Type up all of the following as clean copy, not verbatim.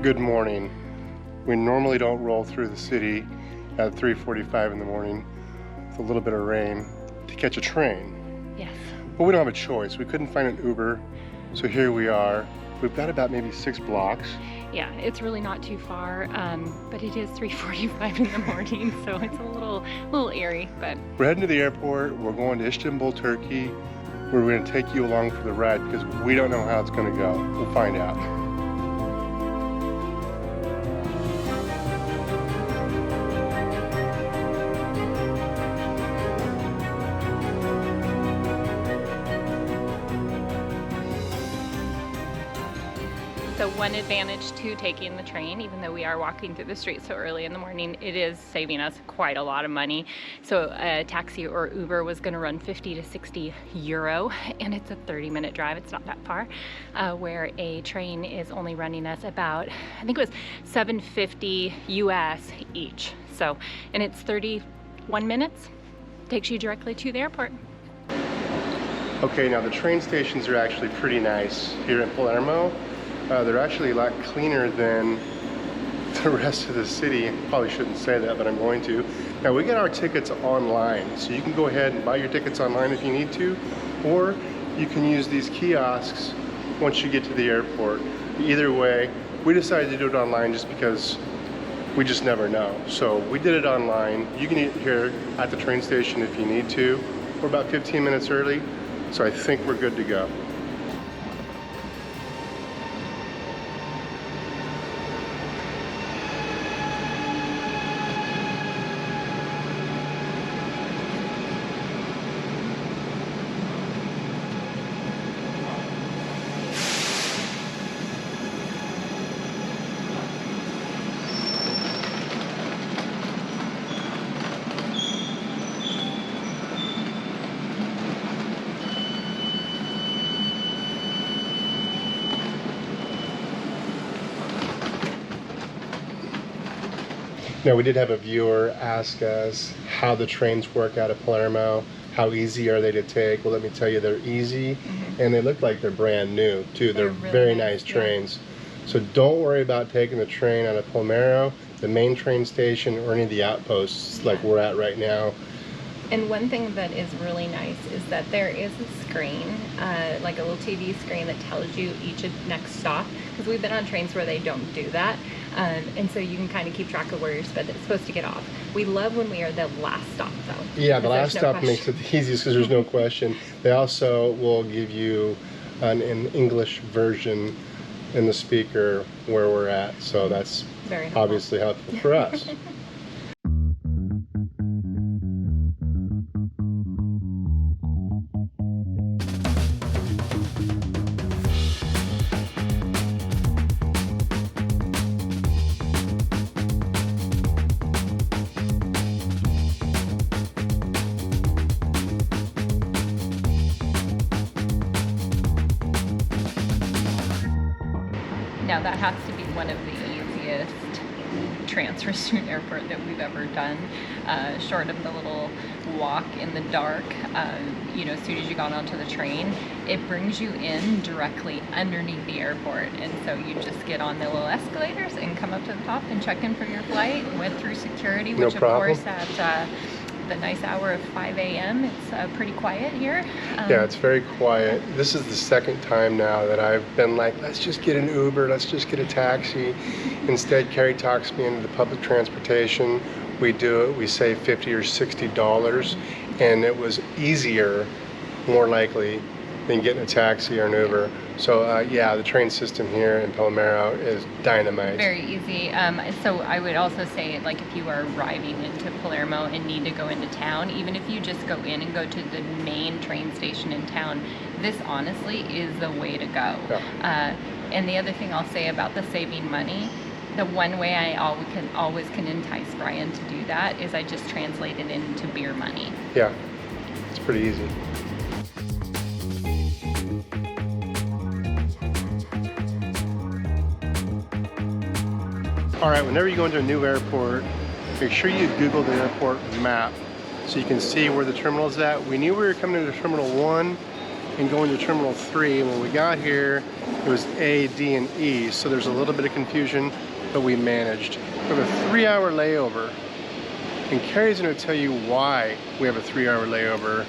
Good morning. We normally don't roll through the city at 3:45 in the morning with a little bit of rain to catch a train. Yes. But we don't have a choice. We couldn't find an Uber, so here we are. We've got about maybe 6 blocks. Yeah, it's really not too far, but it is 3:45 in the morning, so it's a little airy, but... We're heading to the airport. We're going to Istanbul, Turkey. We're going to take you along for the ride because we don't know how it's going to go. We'll find out. So one advantage to taking the train, even though we are walking through the street so early in the morning, it is saving us quite a lot of money. So a taxi or Uber was going to run 50 to 60 euro, and it's a 30-minute drive. It's not that far, where a train is only running us about, I think it was $7.50 US each. So, and it's 31 minutes. Takes you directly to the airport. Okay, now the train stations are actually pretty nice here in Palermo. They're actually a lot cleaner than the rest of the city. Probably shouldn't say that, but I'm going to. Now we get our tickets online, so you can go ahead and buy your tickets online if you need to, or you can use these kiosks once you get to the airport. Either way, we decided to do it online just because we just never know. So we did it online. You can eat here at the train station if you need to. We're about 15 minutes early, so I think we're good to go. Now we did have a viewer ask us how the trains work out of Palermo. How easy are they to take? Well, let me tell you, they're easy, and they look like they're brand new too. They're really very nice trains. So don't worry about taking the train out of Palermo, the main train station, or any of the outposts like we're at right now. And one thing that is really nice is that there is a screen, like a little TV screen that tells you each next stop, because we've been on trains where they don't do that. And so you can kind of keep track of where you're supposed to get off. We love when we are the last stop, though. Yeah, the last stop makes it the easiest because there's no question. They also will give you an English version in the speaker where we're at, so that's very helpful. Obviously helpful for us. Now that has to be one of the easiest transfers to an airport that we've ever done, short of the little walk in the dark. You know, as soon as you got onto the train, it brings you in directly underneath the airport, and so you just get on the little escalators and come up to the top and check in for your flight. Went through security, which of course at the nice hour of 5 a.m. it's pretty quiet here. Yeah, it's very quiet. This is the second time now that I've been like, let's just get an Uber, let's just get a taxi. Instead, Carrie talks me into the public transportation. We do it, we save $50 or $60, and it was easier, more likely, than getting a taxi or an Uber. So yeah, the train system here in Palermo is dynamite. Very easy. So I would also say, like, if you are arriving into Palermo and need to go into town, even if you just go in and go to the main train station in town, this honestly is the way to go. Yeah. And the other thing I'll say about the saving money, the one way I always can entice Brian to do that is I just translate it into beer money. Yeah, it's pretty easy. All right, whenever you go into a new airport, make sure you Google the airport map so you can see where the terminal is at. We knew we were coming into Terminal 1, and going to Terminal 3. And when we got here, it was A, D, and E. So there's a little bit of confusion, but we managed. We have a 3-hour layover. And Carrie's going to tell you why we have a 3-hour layover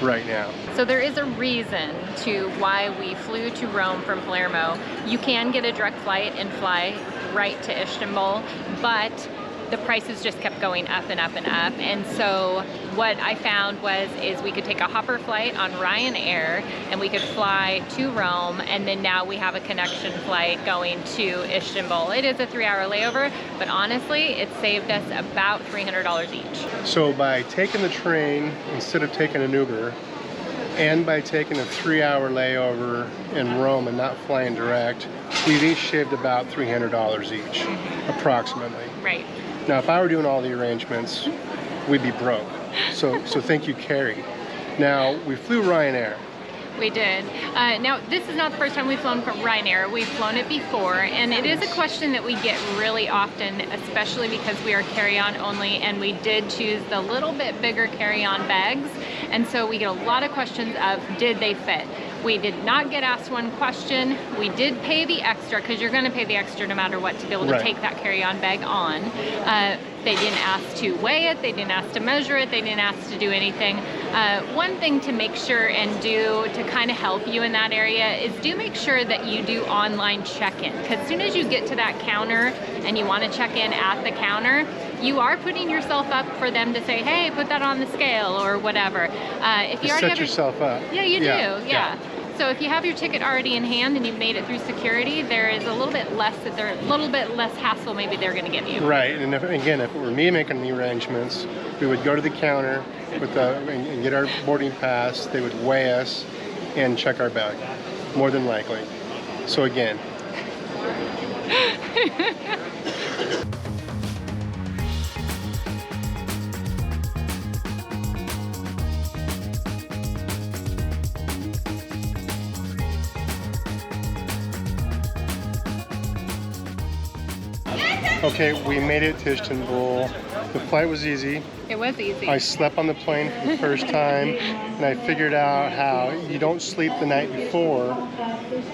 right now. So there is a reason to why we flew to Rome from Palermo. You can get a direct flight and fly right to Istanbul, but the prices just kept going up and up and up. And so what I found is we could take a hopper flight on Ryanair and we could fly to Rome, and then now we have a connection flight going to Istanbul. It is a 3-hour layover, but honestly, it saved us about $300 each. So by taking the train instead of taking an Uber, and by taking a 3-hour layover in Rome and not flying direct, we've each shaved about $300 each, approximately. Right. Now, if I were doing all the arrangements, we'd be broke. So thank you, Carrie. Now, we flew Ryanair. We did. Now, this is not the first time we've flown from Ryanair. We've flown it before, and it is a question that we get really often, especially because we are carry-on only, and we did choose the little bit bigger carry-on bags, and so we get a lot of questions of, did they fit? We did not get asked one question. We did pay the extra, because you're going to pay the extra no matter what to be able to take that carry-on bag on. They didn't ask to weigh it. They didn't ask to measure it. They didn't ask to do anything. One thing to make sure and do to kind of help you in that area is do make sure that you do online check-in, because as soon as you get to that counter and you want to check in at the counter, you are putting yourself up for them to say, hey, put that on the scale or whatever. If you already set have yourself up. Yeah, you do. Yeah. So if you have your ticket already in hand and you've made it through security, there is a little bit less hassle maybe they're going to give you. Right, and if it were me making the arrangements, we would go to the counter and get our boarding pass. They would weigh us and check our bag, more than likely. So again. Okay, we made it to Istanbul. The flight was easy. It was easy. I slept on the plane for the first time, and I figured out how you don't sleep the night before.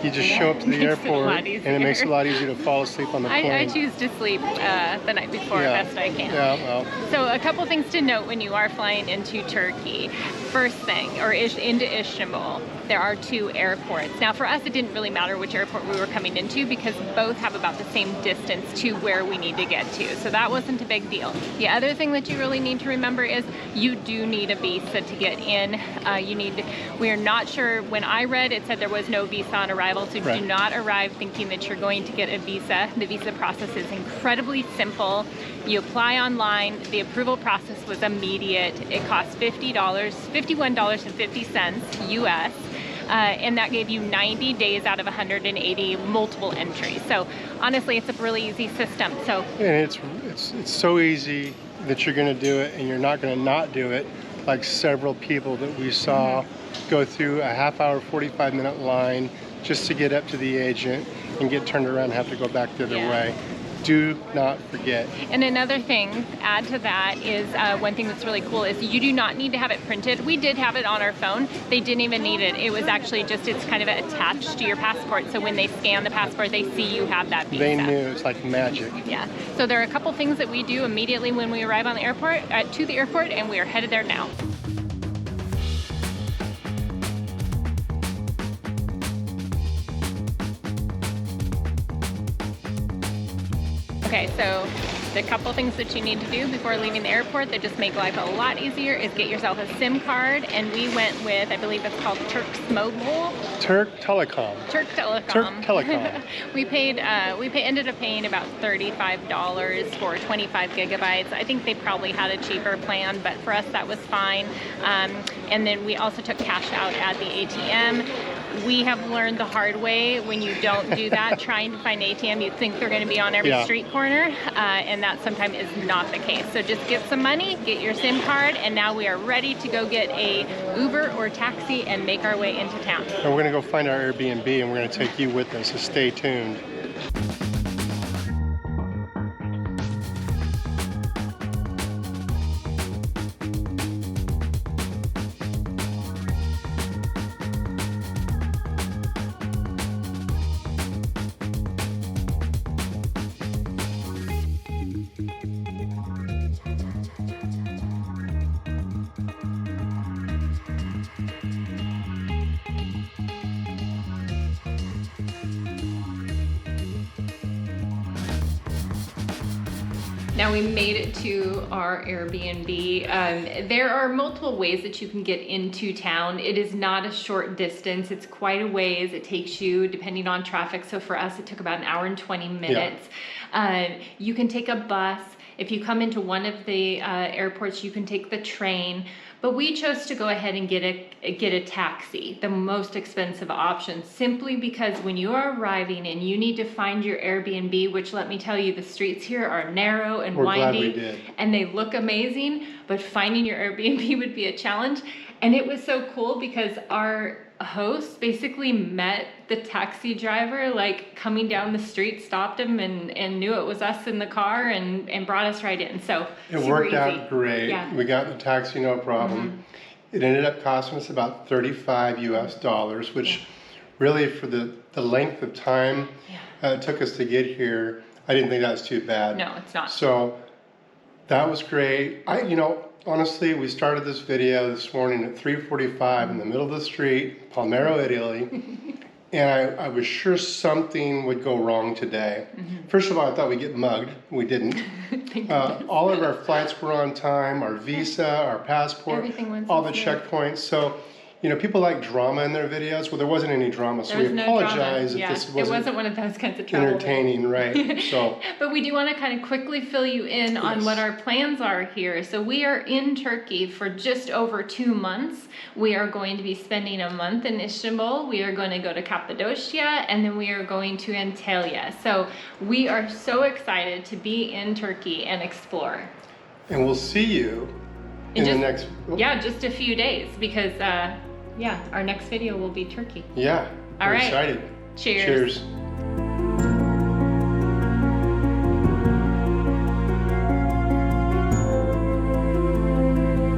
You just show up to the airport, and it makes it a lot easier to fall asleep on the plane. I choose to sleep the night before best I can. Yeah, well. So a couple things to note when you are flying into Turkey. First thing, or into Istanbul, there are 2 airports. Now for us, it didn't really matter which airport we were coming into because both have about the same distance to where we need to get to. So that wasn't a big deal. The other thing that you really need to remember is you do need a visa to get in. We are not sure, when I read it said there was no visa on arrival, so do not arrive thinking that you're going to get a visa. The visa process is incredibly simple. You apply online, the approval process was immediate. It cost $51.50 US. And that gave you 90 days out of 180 multiple entries. So honestly, it's a really easy system. So and it's so easy that you're going to do it, and you're not going to not do it, like several people that we saw go through a half-hour, 45-minute line just to get up to the agent and get turned around and have to go back the other way. Do not forget. And another thing, add to that, is one thing that's really cool is you do not need to have it printed. We did have it on our phone. They didn't even need it. It was actually just, it's kind of attached to your passport. So when they scan the passport, they see you have that visa. They knew. It's like magic. Yeah. So there are a couple things that we do immediately when we arrive on the airport, to the airport, and we are headed there now. Okay, so the couple things that you need to do before leaving the airport that just make life a lot easier is get yourself a SIM card, and we went with, I believe it's called Turks Mobile. Turk Telecom. Turk Telecom. Turk Telecom. We ended up paying about $35 for 25 gigabytes. I think they probably had a cheaper plan, but for us that was fine. And then we also took cash out at the ATM. We have learned the hard way, when you don't do that, trying to find an ATM, you think they're going to be on every street corner, and that sometimes is not the case. So just get some money, get your SIM card, and now we are ready to go get a Uber or taxi and make our way into town. And we're going to go find our Airbnb, and we're going to take you with us, so stay tuned. Now we made it to our Airbnb. There are multiple ways that you can get into town. It is not a short distance. It's quite a ways. It takes you, depending on traffic. So for us, it took about an hour and 20 minutes. You can take a bus. If you come into one of the airports, you can take the train. But we chose to go ahead and get a taxi, the most expensive option, simply because when you are arriving and you need to find your Airbnb, which let me tell you, the streets here are narrow and We're glad we windy, did. and they look amazing, but finding your Airbnb would be a challenge. And it was so cool because our host basically met the taxi driver, like coming down the street, stopped him and knew it was us in the car and brought us right in. So It super worked easy. out great. Yeah. We got the taxi, no problem. It ended up costing us about $35 US, which really for the length of time it took us to get here, I didn't think that was too bad. No, it's not. So that was great. Honestly, we started this video this morning at 3:45 in the middle of the street, Palmero, Italy, and I was sure something would go wrong today. First of all, I thought we'd get mugged. We didn't. All of our flights were on time, our visa, our passport, Everything went all the smooth. checkpoints. So, people like drama in their videos. Well, there wasn't any drama, so There was we no apologize drama. if this It wasn't wasn't one of those kinds of travel videos. entertaining, right? So. But we do want to kind of quickly fill you in on what our plans are here. So we are in Turkey for just over 2 months. We are going to be spending a month in Istanbul. We are going to go to Cappadocia, and then we are going to Antalya. So we are so excited to be in Turkey and explore. And we'll see you in the next. Yeah, just a few days because our next video will be Turkey. Yeah, All we're right. excited. Cheers. Cheers.